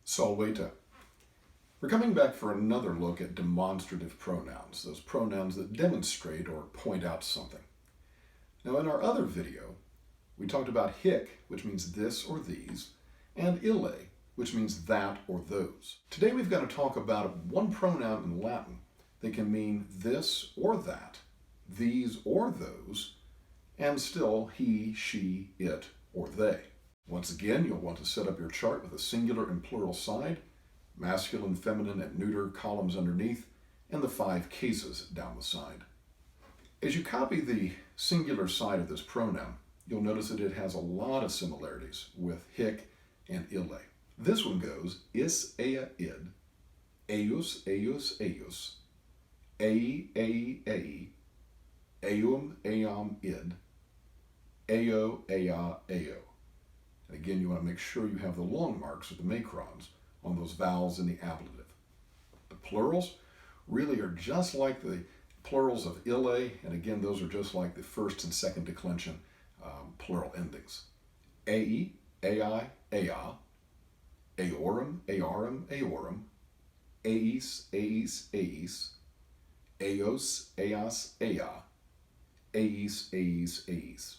Salveta. We're coming back for another look at demonstrative pronouns, those pronouns that demonstrate or point out something. Now in our other video, we talked about hic, which means this or these, and ille, which means that or those. Today we've got to talk about one pronoun in Latin that can mean this or that, these or those, and still he, she, it, or they. Once again, you'll want to set up your chart with a singular and plural side, masculine, feminine, and neuter columns underneath, and the 5 cases down the side. As you copy the singular side of this pronoun, you'll notice that it has a lot of similarities with hic and ille. This one goes is, ea, id, eius, eius, eius, ei, eum, eam, id, eo, ea, eo. And again, you want to make sure you have the long marks or the macrons on those vowels in the ablative. The plurals really are just like the plurals of ille, and again, those are just like the first and second declension plural endings. Ei, ai, ea, eorum, earum, eorum, eis, eis, eis, eos, eas, ea, eis, eis, eis.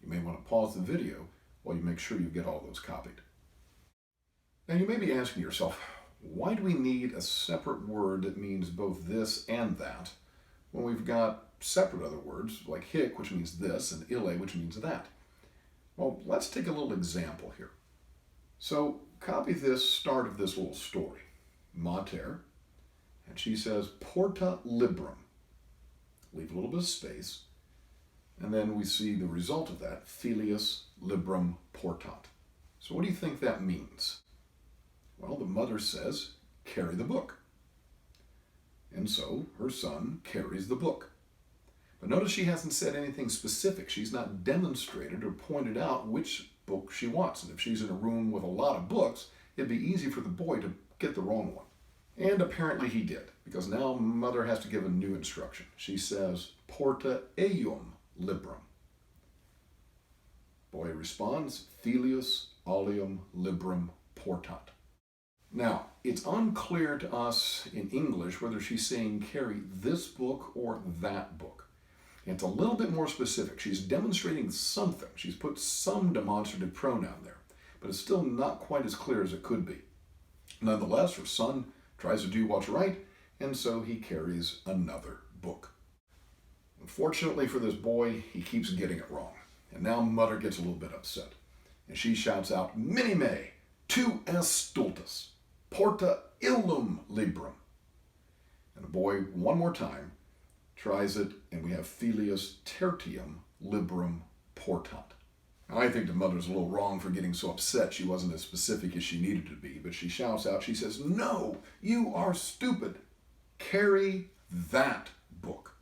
You may want to pause the video while you make sure you get all those copied. Now you may be asking yourself, why do we need a separate word that means both this and that when we've got separate other words like hic, which means this, and ille, which means that? Well, let's take a little example here. So copy this start of this little story. Mater, and she says, porta librum. Leave a little bit of space, and then we see the result of that, filius librum portat. So what do you think that means? Well, the mother says, carry the book. And so her son carries the book. But notice she hasn't said anything specific. She's not demonstrated or pointed out which book she wants. And if she's in a room with a lot of books, it'd be easy for the boy to get the wrong one. And apparently he did, because now mother has to give a new instruction. She says, porta eum librum. Boy responds, filius alium librum portat. Now, it's unclear to us in English whether she's saying carry this book or that book. And it's a little bit more specific. She's demonstrating something. She's put some demonstrative pronoun there, but it's still not quite as clear as it could be. Nonetheless, her son tries to do what's right, and so he carries another book. Unfortunately for this boy, he keeps getting it wrong. And now mother gets a little bit upset. And she shouts out, minime, tu es stultus, porta illum librum. And the boy, one more time, tries it, and we have filius tertium librum portat. Now, I think the mother's a little wrong for getting so upset she wasn't as specific as she needed to be, but she shouts out, she says, no, you are stupid. Carry that book.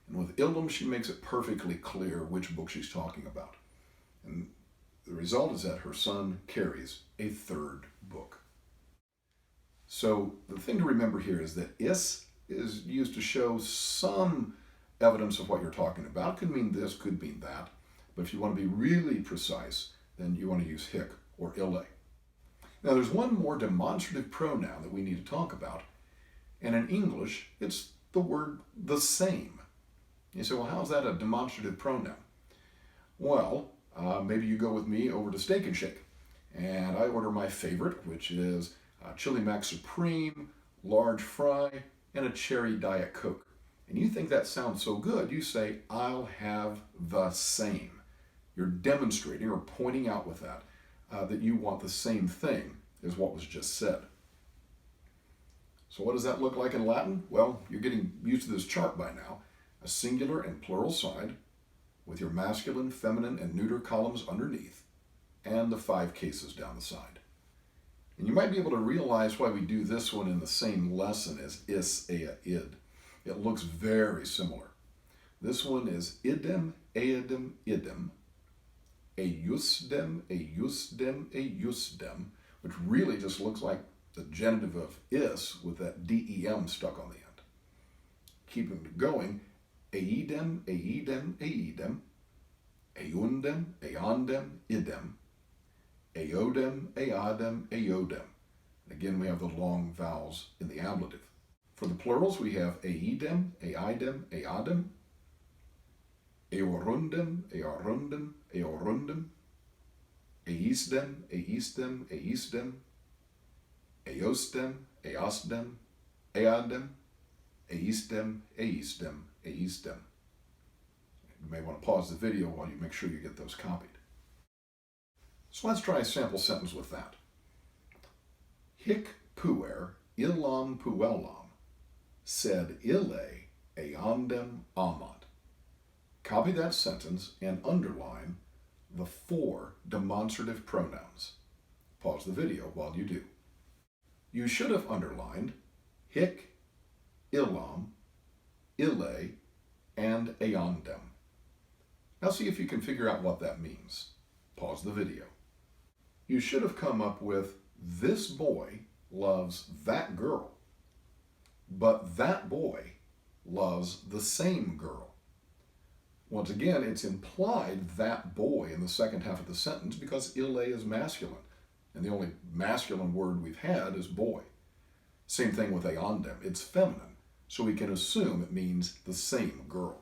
And with illum, she makes it perfectly clear which book she's talking about. And the result is that her son carries a third book. So the thing to remember here is that is used to show some evidence of what you're talking about. Could mean this, could mean that. But if you want to be really precise, then you want to use hic or ille. Now there's one more demonstrative pronoun that we need to talk about. And in English, it's the word the same. You say, well, how's that a demonstrative pronoun? Well, maybe you go with me over to Steak and Shake, and I order my favorite, which is Chili Mac Supreme, large fry, and a cherry Diet Coke. And you think that sounds so good, you say, I'll have the same. You're demonstrating or pointing out with that that you want the same thing as what was just said. So what does that look like in Latin? Well, you're getting used to this chart by now. A singular and plural side with your masculine, feminine, and neuter columns underneath, and the 5 cases down the side. And you might be able to realize why we do this one in the same lesson as is, ea, id. It looks very similar. This one is idem, eidem, idem, eiusdem, eiusdem, eiusdem, which really just looks like the genitive of is with that dem stuck on the end. Keeping it going, eidem, eidem, eidem, eundem, eondem, idem, eodem, eadem, eodem. Again, we have the long vowels in the ablative. For the plurals, we have eidem, eidem, eadem, eorundem, eorundem, eorundem, eisdem, eisdem, eisdem, eosdem, eosdem, eadem, eisdem, eisdem, eisdem. You may want to pause the video while you make sure you get those copied. So let's try a sample sentence with that. Hic puer illam puellam, sed ille eandem amat. Copy that sentence and underline the 4 demonstrative pronouns. Pause the video while you do. You should have underlined hic, illam, ille, and eandem. Now see if you can figure out what that means. Pause the video. You should have come up with this boy loves that girl, but that boy loves the same girl. Once again, it's implied that boy in the second half of the sentence because ille is masculine, and the only masculine word we've had is boy. Same thing with eandem. It's feminine, so we can assume it means the same girl.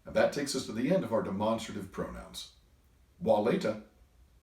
Now that takes us to the end of our demonstrative pronouns. Waleta